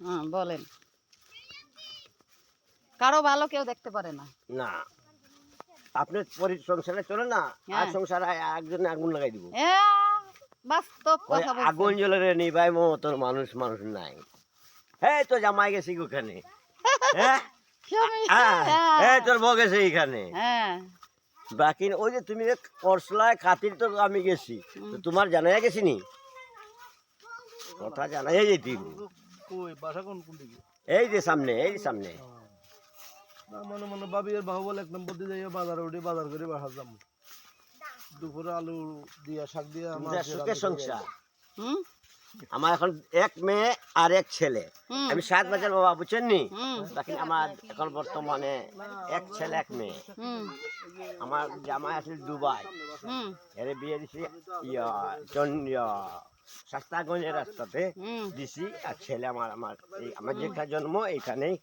হ্যাঁ বলেন। কারো ভালো কেউ দেখতে পারে না। না আপনার সংসারে চলে না, আর হ্যাঁ। সংসারে একজনে আগুন লাগাই দিব। এ, বাস্তব ওই কথা আগুন বলছেন। জ্বলে নিবাই মতো মানুষ মানুষ নাই। হ্যাঁ তো জামাই গেছি ওখানে। হ্যাঁ স্বামী- হ্যাঁ তোর বউ গেছে এইখানে। হ্যাঁ বাকি ওই যে তুমি যে করসলায় খাতির তো আমি গেছি, তো তোমার জানাই গেছি নি কথা জানাই যেতি। কই বাসা কোন কোন দিকে? এই যে সামনে, এই যে সামনে। না মনে মনে ভাবি এর বাহুবল 1 নম্বর দিয়ে যাই বাজারে উঠে বাজার করে বাসা যাবো। দুপুরে আলু দিয়া শাক দিয়া তুমি মাছ যা দিয়া সুখের রান্না করে সংসার। হুম আমার এখন এক মেয়ে আর এক ছেলে। হুম। আমি 7 বছর বাবা, বুঝছেন নি? হুম। বাকি আমার এখন বর্তমানে এক ছেলে এক মেয়ে। হুম আমার জামাই আছে দুবাই, হুম এর বিয়ে দিছি শাস্তাগঞ্জের রাস্তাতে হুম। দিছি। আর ছেলে আমার আমার এই আমার যেখানে জন্ম এইখানেই